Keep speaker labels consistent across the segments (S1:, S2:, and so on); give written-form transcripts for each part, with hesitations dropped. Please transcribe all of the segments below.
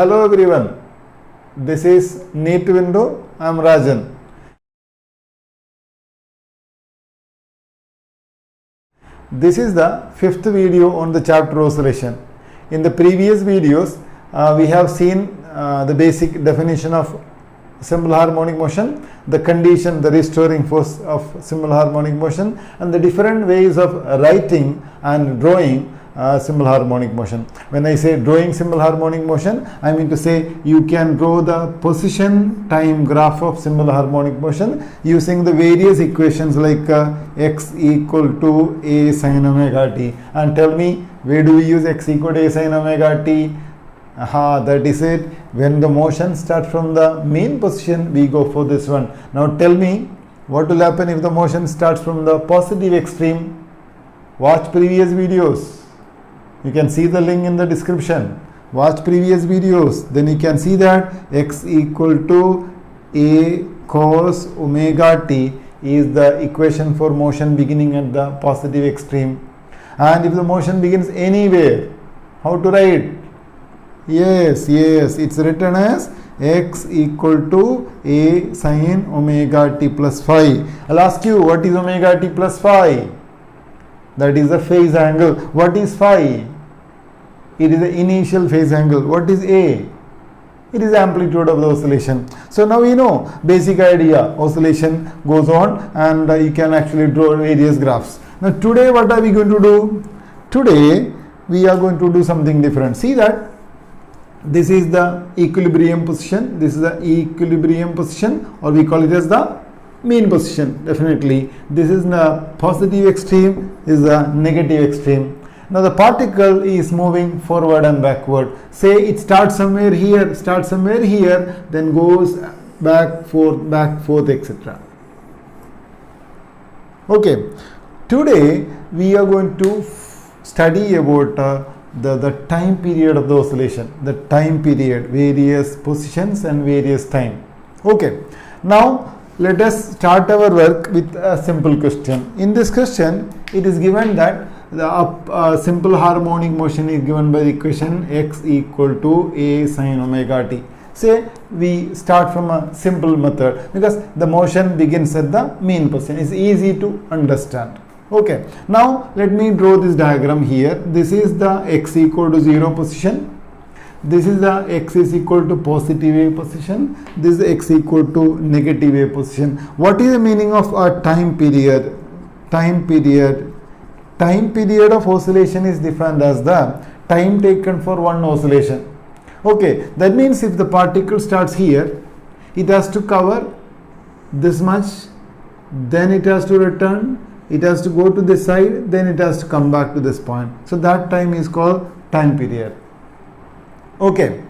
S1: Hello everyone, this is NEET window. I am Rajan. This is the fifth video on the chapter oscillation. In the previous videos, we have seen the basic definition of simple harmonic motion, the condition, the restoring force of simple harmonic motion, and the different ways of writing and drawing simple harmonic motion. When I say drawing simple harmonic motion, I mean to say you can draw the position time graph of simple harmonic motion using the various equations like x equal to a sin omega t. And tell me, where do we use x equal to a sin omega t? Aha, that is it. When the motion starts from the mean position, we go for this one. Now tell me, what will happen if the motion starts from the positive extreme? Watch previous videos. You can see the link in the description. Watch previous videos. Then you can see that x equal to a cos omega t is the equation for motion beginning at the positive extreme. And if the motion begins anywhere, how to write? Yes, it's written as x equal to a sin omega t plus phi. I'll ask you, what is omega t plus phi? That is the phase angle. What is phi? It is the initial phase angle. What is A? It is the amplitude of the oscillation. So now we know basic idea. Oscillation goes on and you can actually draw various graphs. Now today what are we going to do? Today we are going to do something different. See that this is the equilibrium position. This is the equilibrium position, or we call it as the mean position. Definitely this is the positive extreme, is the negative extreme. Now the particle is moving forward and backward. Say it starts somewhere here, then goes back, forth, etc. Okay, today we are going to study about the time period of the oscillation, the time period, various positions and various time. Okay, now let us start our work with a simple question. In this question, it is given that the simple harmonic motion is given by the equation x equal to a sin omega t. Say we start from a simple method because the motion begins at the mean position. It's easy to understand. Okay, now let me draw this diagram here. This is the x equal to 0 position. This is the x is equal to positive a position. This is x equal to negative a position. What is the meaning of a time period? Time period of oscillation is defined as the time taken for one oscillation. Okay, that means if the particle starts here, it has to cover this much, then it has to return, it has to go to this side, then it has to come back to this point. So that time is called time period. Okay,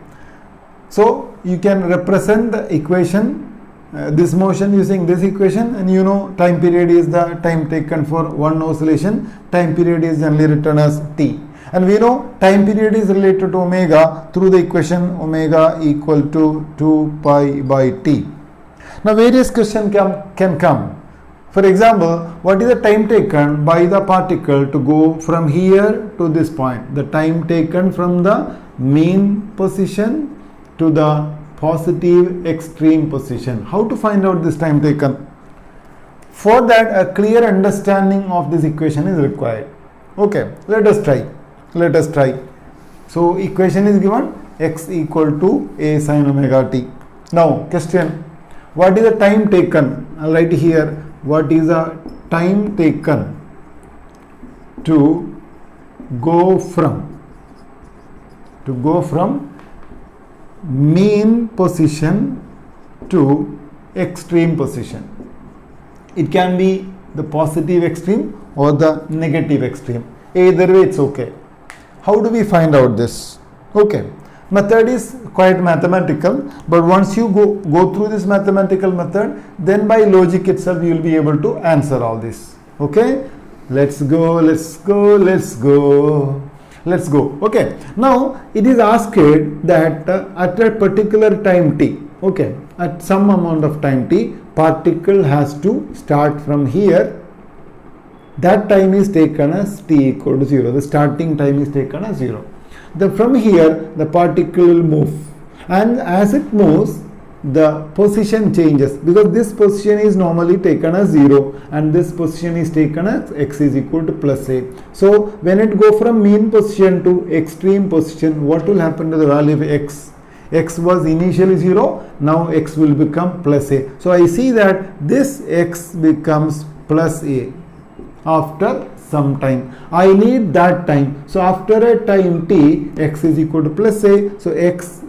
S1: so you can represent the equation, this motion using this equation, and you know time period is the time taken for one oscillation. Time period is generally written as t, and we know time period is related to omega through the equation omega equal to 2 pi by t. Now various questions can come. For example, what is the time taken by the particle to go from here to this point? The time taken from the mean position to the positive extreme position. How to find out this time taken? For that, a clear understanding of this equation is required. Okay, let us try. So equation is given x equal to a sin omega t. Now question, what is the time taken? I'll write here, what is the time taken to go from mean position to extreme position? It can be the positive extreme or the negative extreme. Either way it's okay. How do we find out this? Okay, method is quite mathematical, but once you go through this mathematical method, then by logic itself you will be able to answer all this. Okay, let's go. Okay, now it is asked that at a particular time t, okay, at some amount of time t, particle has to start from here. That time is taken as t equal to 0. The starting time is taken as 0. Then from here the particle will move and as it moves, the position changes, because this position is normally taken as 0 and this position is taken as x is equal to plus a. So when it go from mean position to extreme position, what will happen to the value of x? X was initially 0, now x will become plus a. So I see that this x becomes plus a after some time. I need that time. So after a time t, x is equal to plus a. So x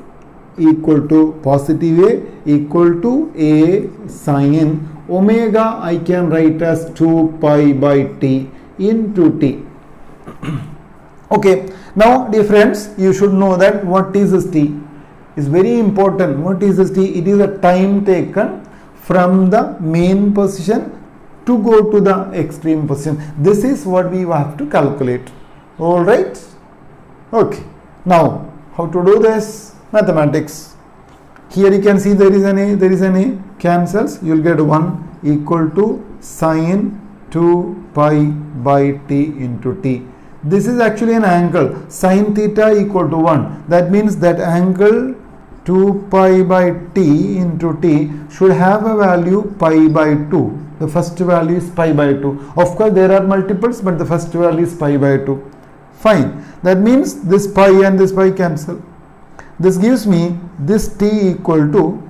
S1: equal to positive a equal to a sin omega I can write as 2 pi by t into t. Okay, now dear friends, you should know that what is this t is very important. What is this t? It is a time taken from the mean position to go to the extreme position. This is what we have to calculate. All right. Okay, now how to do this? Mathematics. Here you can see there is an a cancels, you will get 1 equal to sin 2 pi by t into t. This is actually an angle, sin theta equal to 1. That means that angle 2 pi by t into t should have a value pi by 2. The first value is pi by 2. Of course there are multiples, but the first value is pi by 2. Fine. That means this pi and this pi cancel. This gives me this t equal to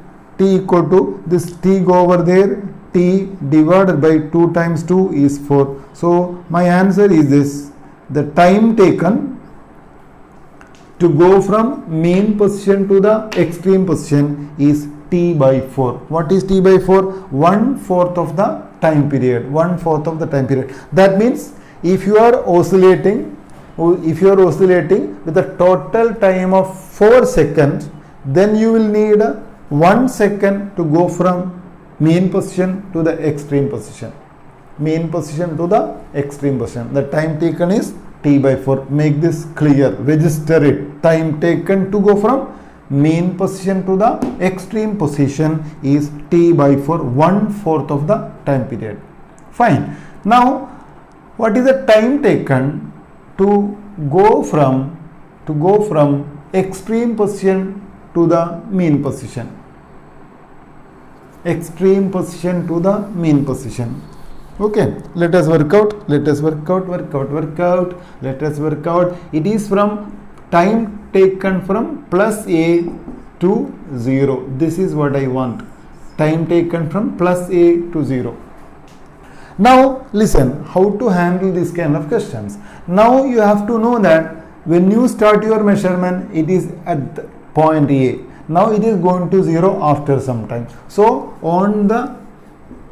S1: this t go over there, t divided by 2 times 2 is 4. So my answer is this: the time taken to go from mean position to the extreme position is t by 4. What is t by 4? 1/4 of the time period. 1/4 of the time period. That means if you are oscillating with a total time of 4 seconds, then you will need 1 second to go from mean position to the extreme position. Mean position to the extreme position. The time taken is t by 4. Make this clear. Register it. Time taken to go from mean position to the extreme position is t by 4, 1/4 of the time period. Fine. Now, what is the time taken to go from extreme position to the mean position? Extreme position to the mean position. Okay, let us work out. Let us work out. It is from time taken from plus a to 0. This is what I want. Time taken from plus a to 0. Now listen, how to handle this kind of questions. Now you have to know that when you start your measurement, it is at point A. Now it is going to 0 after some time. So on the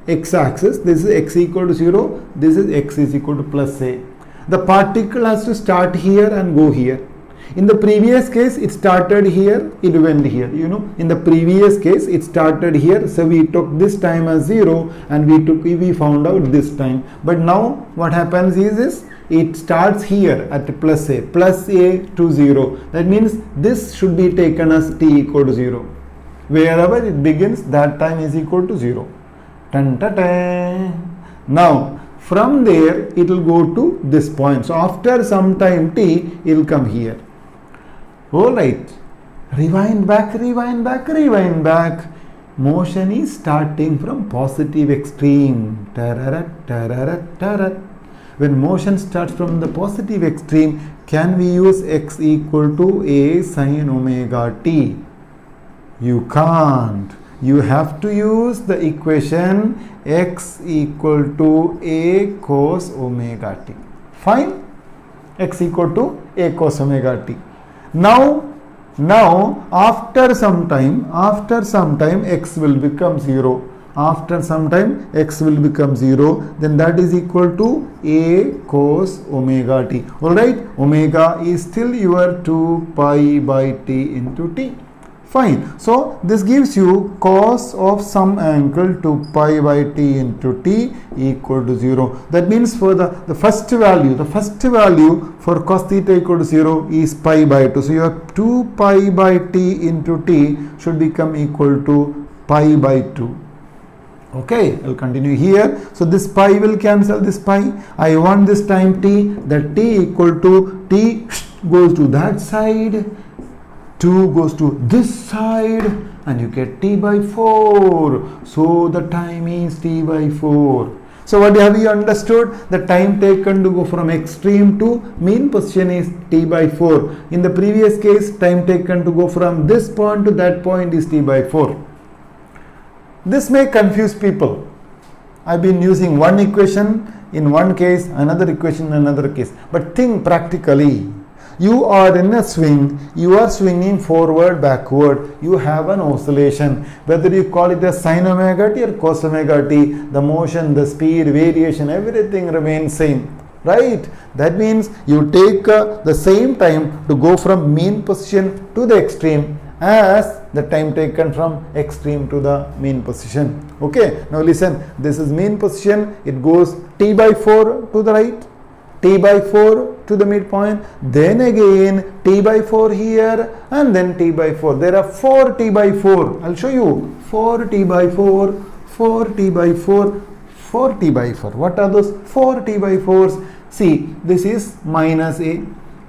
S1: x-axis, this is x equal to 0, this is x is equal to plus a. The particle has to start here and go here. In the previous case, it started here, it went here. In the previous case, it started here, so we took this time as 0 and we found out this time. But now what happens is this, it starts here at plus a to 0. That means this should be taken as t equal to 0. Wherever it begins, that time is equal to 0. Now from there it will go to this point. So after some time t, it will come here. Alright, rewind back. Motion is starting from positive extreme. When motion starts from the positive extreme, can we use x equal to a sin omega t? You can't. You have to use the equation x equal to a cos omega t. Fine? X equal to a cos omega t. Now after some time x will become 0. After some time x will become 0, then that is equal to a cos omega t. Alright, omega is still your 2 pi by t into t. Fine. So this gives you cos of some angle 2 pi by t into t equal to 0. That means for the first value for cos theta equal to 0 is pi by 2. So your 2 pi by t into t should become equal to pi by 2. Okay, I'll continue here. So this pi will cancel this pi. I want this time t, that t equal to t goes to that side. 2 goes to this side and you get t by 4. So the time is t by 4. So what have you understood? The time taken to go from extreme to mean position is t by 4. In the previous case, time taken to go from this point to that point is t by 4. This may confuse people. I've been using one equation in one case, another equation in another case. But think practically. You are in a swing, you are swinging forward, backward, you have an oscillation. Whether you call it as sin omega t or cos omega t, the motion, the speed, variation, everything remains same. Right? That means you take the same time to go from mean position to the extreme as the time taken from extreme to the mean position. Okay, now listen, this is mean position, it goes t by 4 to the right, t by 4 to the midpoint, then again t by 4 here, and then t by 4. There are 4 t by 4. I'll show you 4 t by 4, 4 t by 4, 4 t by 4. What are those 4 t by 4s? See, this is minus a,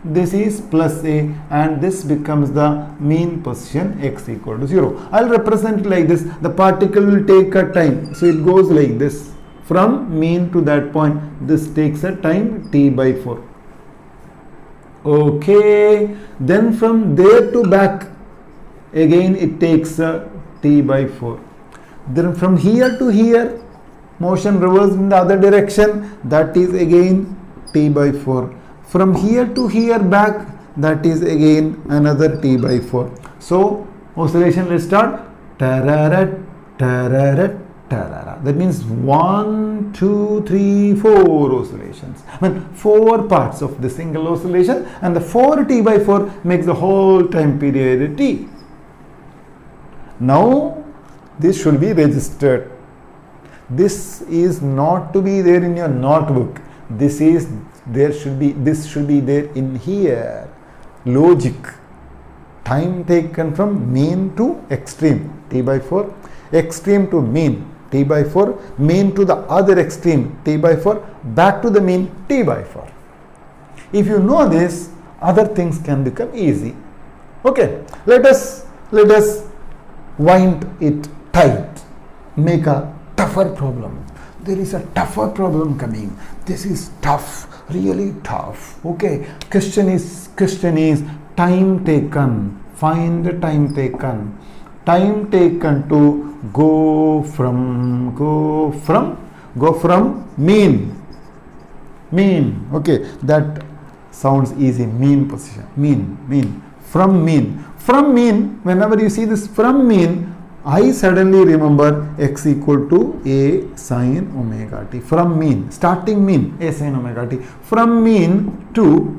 S1: this is plus a, and this becomes the mean position x equal to 0. I'll represent it like this. The particle will take a time. So it goes like this. From mean to that point, this takes a time t by 4. Okay. Then from there to back, again it takes a t by 4. Then from here to here, motion reversed in the other direction, that is again t by 4. From here to here back, that is again another t by 4. So oscillation, let's start. Tararat, tararat, tarara. That means 1, 2, 3, 4 oscillations. I mean 4 parts of the single oscillation, and the 4 t by 4 makes the whole time period t. Now this should be registered. This is not to be there in your notebook. This should be there in here. Logic. Time taken from mean to extreme, t by 4, extreme to mean, t by 4, mean to the other extreme, t by 4, back to the mean, t by 4. If you know this, other things can become easy. Okay, let us wind it tight, make a tougher problem. There is a tougher problem coming. This is tough, really tough. Okay, question is time taken. Find the time taken. Time taken to go from mean. Okay, that sounds easy. Mean position. Mean. From mean. Whenever you see this from mean, I suddenly remember x equal to a sin omega t. From mean, starting mean, a sin omega t. From mean to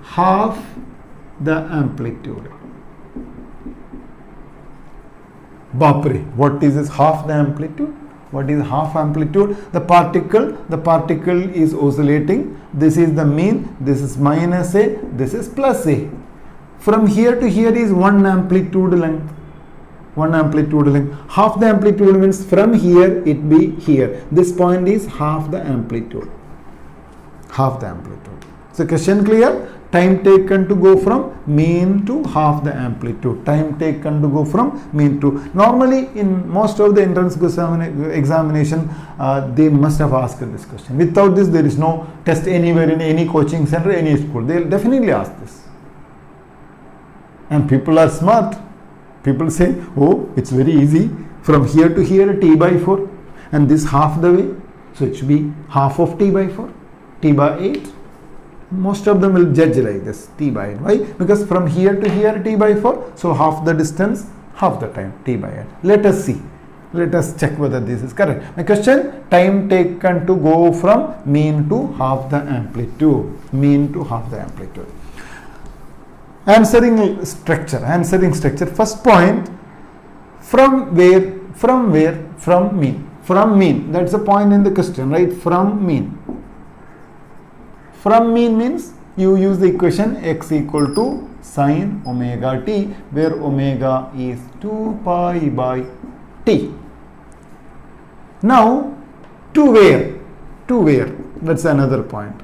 S1: half the amplitude. Bapre, what is this half the amplitude? What is half amplitude? The particle is oscillating. This is the mean, this is minus a, this is plus a. From here to here is one amplitude length. Half the amplitude means from here it be here. This point is half the amplitude. So question clear? Time taken to go from mean to half the amplitude. Time taken to go from mean to. Normally in most of the entrance examination, they must have asked this question. Without this, there is no test anywhere in any coaching center, any school. They will definitely ask this. And people are smart. People say, oh, it's very easy. From here to here, t by 4. And this half the way. So it should be half of t by 4. T by 8. Most of them will judge like this. T by 8. Why? Because from here to here, t by 4. So half the distance, half the time, t by 8. Let us see. Let us check whether this is correct. My question, time taken to go from mean to half the amplitude. Answering structure. First point, from where? From mean. From mean. That's the point in the question, right? From mean. From mean means you use the equation x equal to sin omega t, where omega is 2 pi by t. Now, to where? That's another point.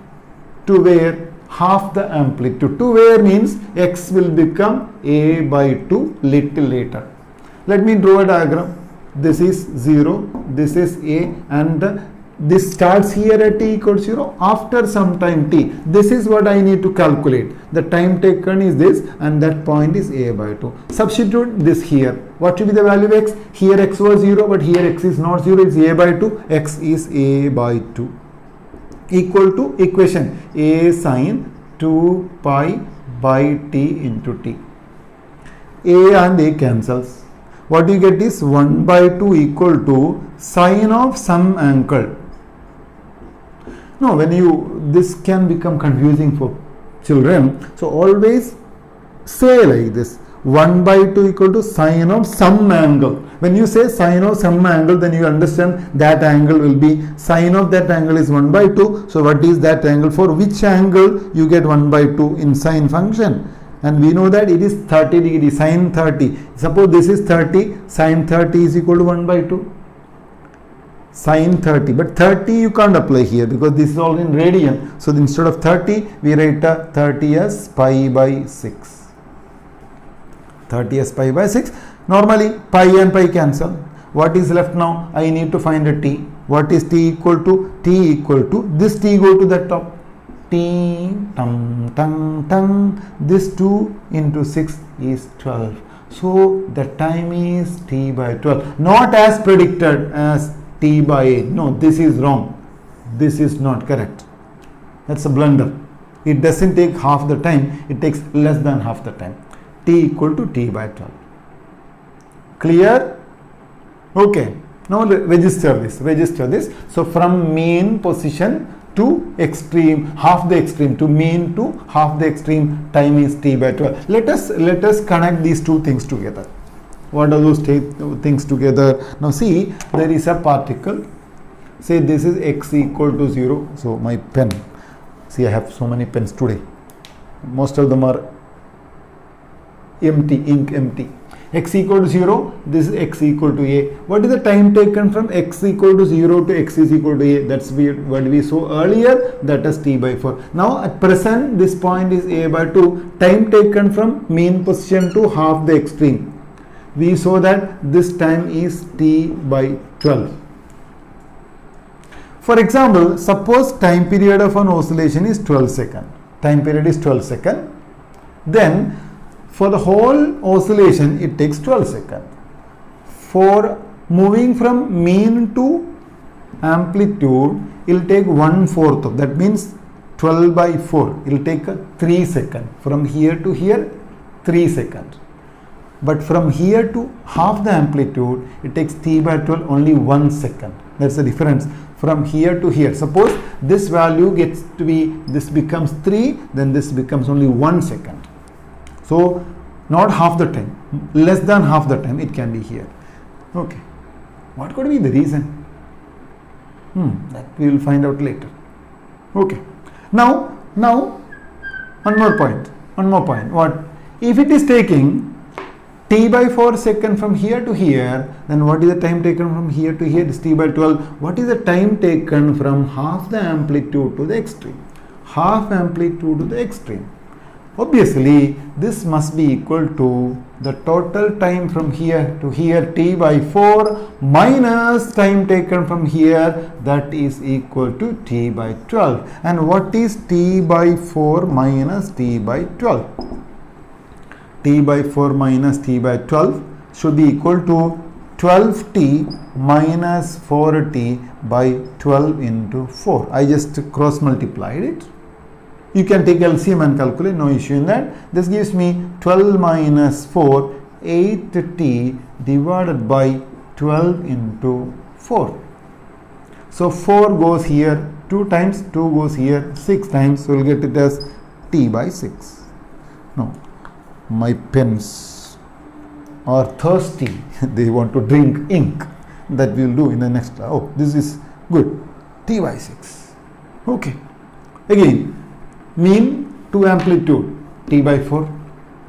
S1: To where? half the amplitude. 2 where means x will become a by 2 little later. Let me draw a diagram. This is 0, this is a, and this starts here at t equals 0. After some time t, this is what I need to calculate. The time taken is this, and that point is a by 2. Substitute this here. What will be the value of x? Here x was 0, but here x is not 0, it's a by 2. X is a by 2. Equal to equation a sine 2 pi by t into t. A and a cancels. What you get is 1 by 2 equal to sine of some angle. Now, this can become confusing for children. So, always say like this, 1 by 2 equal to sine of some angle. When you say sine of some angle, then you understand that angle will be, sine of that angle is 1 by 2. So, what is that angle? For which angle you get 1 by 2 in sine function? And we know that it is 30 degree, sine 30. Suppose this is 30, sine 30 is equal to 1 by 2. Sine 30, but 30 you can't apply here because this is all in radian. So instead of 30, we write 30 as pi by 6. 30 as pi by 6. Normally pi and pi cancel. What is left now? I need to find a t. What is t equal to? T equal to, this t go to the top. T, tum, tum, tum. This 2 into 6 is 12. So the time is t by 12. Not as predicted as t by 8. No, this is wrong. This is not correct. That's a blunder. It doesn't take half the time. It takes less than half the time. T equal to t by 12. Clear? Okay. Now register this. So from mean position to extreme, half the extreme, to mean to half the extreme, time is t by 12. Let us connect these two things together. What are those things together? Now see, there is a particle. Say this is x equal to 0. So my pen. See, I have so many pens today. Most of them are empty, ink empty. X equal to 0. This is x equal to a. What is the time taken from x equal to 0 to x is equal to a? That's what we saw earlier. That is t by 4. Now at present, this point is a by 2. Time taken from mean position to half the extreme. We saw that this time is t by 12. For example, suppose time period of an oscillation is 12 seconds. Time period is 12 seconds. Then for the whole oscillation, it takes 12 seconds. For moving from mean to amplitude, it will take 1/4 of that, means 12 by 4. It will take 3 seconds. From here to here, 3 seconds. But from here to half the amplitude, it takes t by 12 only 1 second. That's the difference from here to here. Suppose this value gets to be, this becomes 3, then this becomes only 1 second. So not half the time, less than half the time it can be here. Okay. What could be the reason? That we will find out later. Okay. Now one more point. What? If it is taking t by 4 seconds from here to here, then what is the time taken from here to here? It is t by 12. What is the time taken from half the amplitude to the extreme? Half amplitude to the extreme. Obviously, this must be equal to the total time from here to here, t by 4 minus time taken from here, that is equal to t by 12. And what is t by 4 minus t by 12? T by 4 minus t by 12 should be equal to 12t minus 4t by 12 into 4. I just cross multiplied it. You can take LCM and calculate, no issue in that. This gives me 12 minus 4, 8t divided by 12 into 4. So 4 goes here 2 times, 2 goes here 6 times, so we'll get it as t by 6. No, my pens are thirsty. They want to drink ink. That we will do in the next class. Oh, this is good. T by 6. Okay. Again, mean to amplitude t by 4,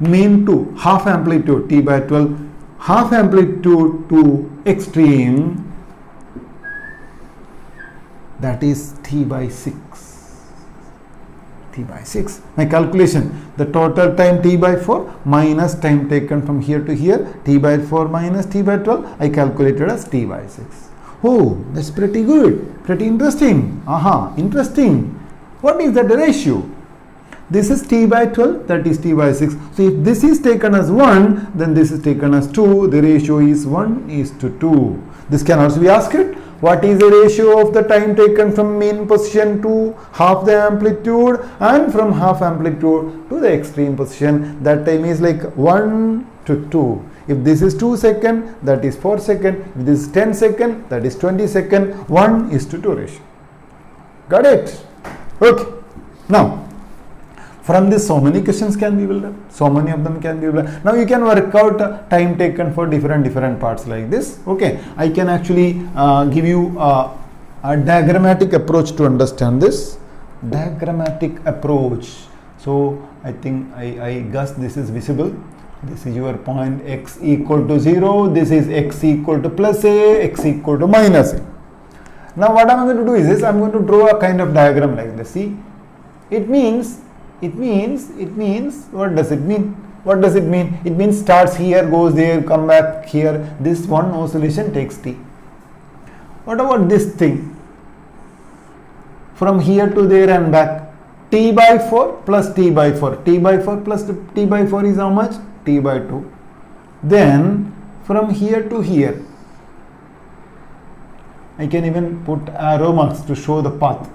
S1: mean to half amplitude t by 12, half amplitude to extreme, that is t by 6. T by 6. My calculation, the total time T by 4 minus time taken from here to here, T by 4 minus T by 12, I calculated as T by 6. Oh, that's pretty good, pretty interesting. Aha, interesting. What is that ratio? This is T by 12, that is T by 6. So if this is taken as 1, then this is taken as 2. The ratio is 1:2. This can also be asked. What is the ratio of the time taken from mean position to half the amplitude and from half amplitude to the extreme position? That time is like 1:2. If this is 2 seconds, that is 4 seconds. If this is 10 seconds, that is 20 seconds. 1:2 ratio. Got it? Okay. Now, from this, so many questions can be built up. So many of them can be built up. Now you can work out time taken for different parts like this. Okay, I can actually give you a diagrammatic approach to understand this. Diagrammatic approach. So I think I guess this is visible. This is your point x equal to 0. This is x equal to plus a, x equal to minus a. Now what I'm going to do is this. I'm going to draw a kind of diagram like this. See, it means, what does it mean? What does it mean? It means starts here, goes there, come back here. This one oscillation takes t. What about this thing? From here to there and back. T by 4 plus T by 4. T by 4 plus T by 4 is how much? T by 2. Then from here to here, I can even put arrow marks to show the path.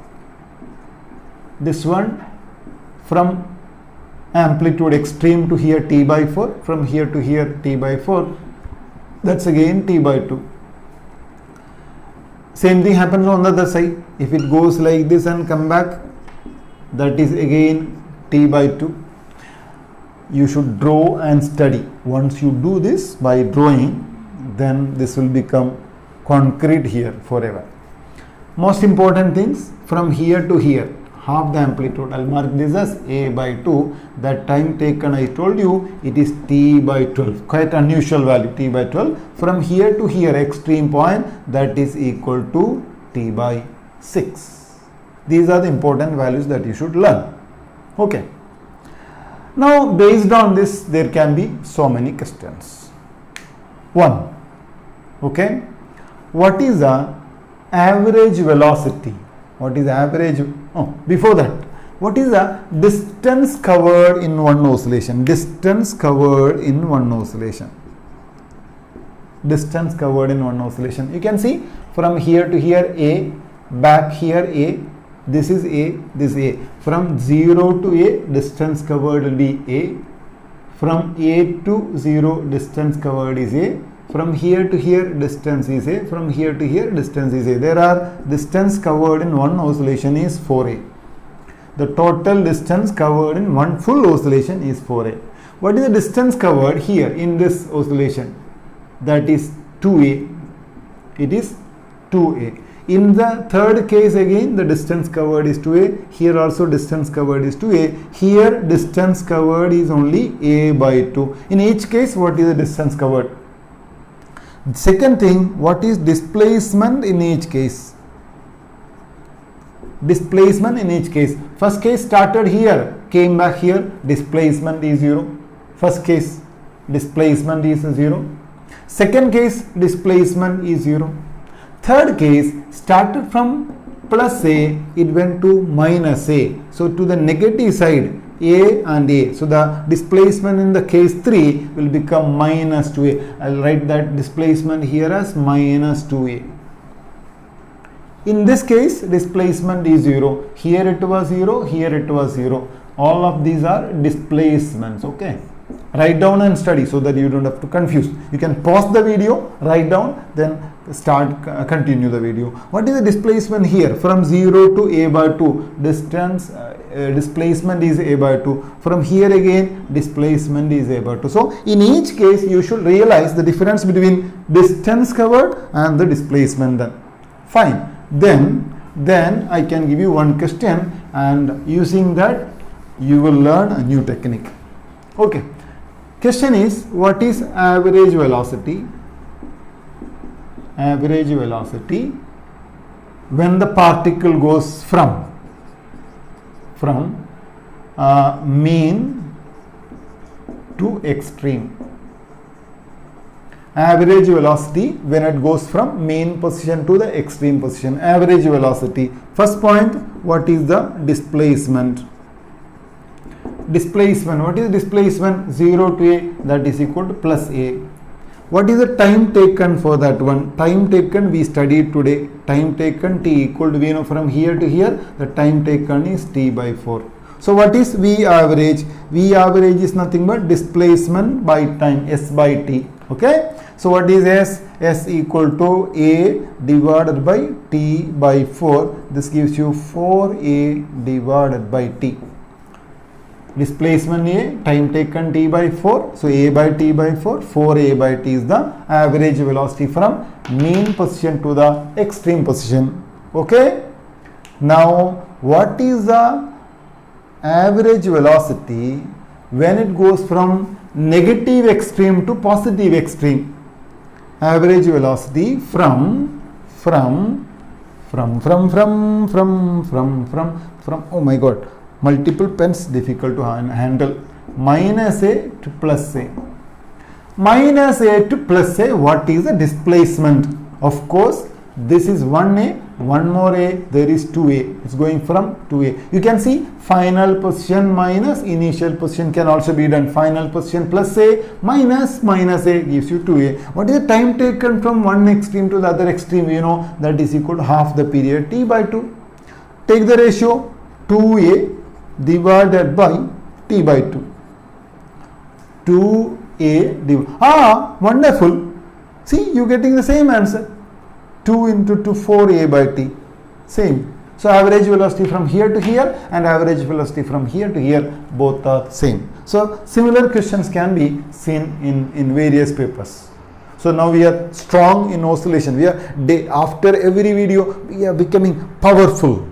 S1: This one, from amplitude extreme to here T by 4, from here to here T by 4, that's again T by 2. Same thing happens on the other side. If it goes like this and come back, that is again T by 2. You should draw and study. Once you do this by drawing, then this will become concrete here forever. Most important things, from here to here, half the amplitude. I'll mark this as a by 2. That time taken, I told you, it is t by 12. Quite unusual value, t by 12. From here to here, extreme point, that is equal to t by 6. These are the important values that you should learn. Okay. Now, based on this, there can be so many questions. 1. Okay. What is the average velocity? What is average? Oh, before that, what is the distance covered in one oscillation? Distance covered in one oscillation. Distance covered in one oscillation. You can see from here to here A, back here A, this is A, this A. From 0 to A, distance covered will be A. From A to 0, distance covered is A. From here to here, distance is A. From here to here, distance is A. There are distance covered in one oscillation is 4A. The total distance covered in one full oscillation is 4A. What is the distance covered here in this oscillation? That is 2A. It is 2A. In the third case again, the distance covered is 2A. Here also distance covered is 2A. Here distance covered is only A by 2. In each case, what is the distance covered? Second thing, what is displacement in each case? Displacement in each case. First case started here, came back here, displacement is 0. First case, displacement is 0. Second case, displacement is 0. Third case, started from plus A, it went to minus A. So to the negative side, A and A. So the displacement in the case 3 will become minus 2A. I'll write that displacement here as minus 2A. In this case, displacement is 0. Here it was 0, here it was 0. All of these are displacements. Okay. Write down and study so that you don't have to confuse. You can pause the video, write down, then continue the video. What is the displacement here? From 0 to A by 2, distance, displacement is A by 2. From here again, displacement is A by 2. So, in each case, you should realize the difference between distance covered and the displacement done. Fine. Then I can give you one question, and using that, you will learn a new technique. Okay. Question is, what is average velocity? Average velocity when the particle goes from mean to extreme. Average velocity when it goes from mean position to the extreme position. Average velocity. First point, what is the displacement? Displacement. What is displacement? 0 to a, that is equal to plus a. What is the time taken for that one? Time taken we studied today. Time taken t equal to, we know from here to here, the time taken is t by 4. So what is V average? V average is nothing but displacement by time, S by t. Okay. So what is S? S equal to A divided by T by 4. This gives you 4A divided by T. Displacement A, time taken T by 4. So A by T by 4, 4A by T is the average velocity from mean position to the extreme position. Okay. Now what is the average velocity when it goes from negative extreme to positive extreme? Average velocity from oh my god, multiple pens difficult to handle. Minus A to plus A. Minus A to plus A, what is the displacement? Of course, this is 1A, one more A, there is 2A. It's going from 2A. You can see final position minus initial position can also be done. Final position plus A minus A gives you 2A. What is the time taken from one extreme to the other extreme? You know that is equal to half the period T by 2. Take the ratio 2A divided by T by 2. 2A divided. Wonderful. See, you getting the same answer. 2 into 2, 4A by T. Same. So average velocity from here to here and average velocity from here to here, both are same. So similar questions can be seen in various papers. So now we are strong in oscillation. We are after every video we are becoming powerful.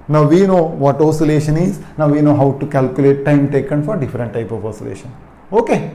S1: Now we know what oscillation is. Now we know how to calculate time taken for different type of oscillation. Okay.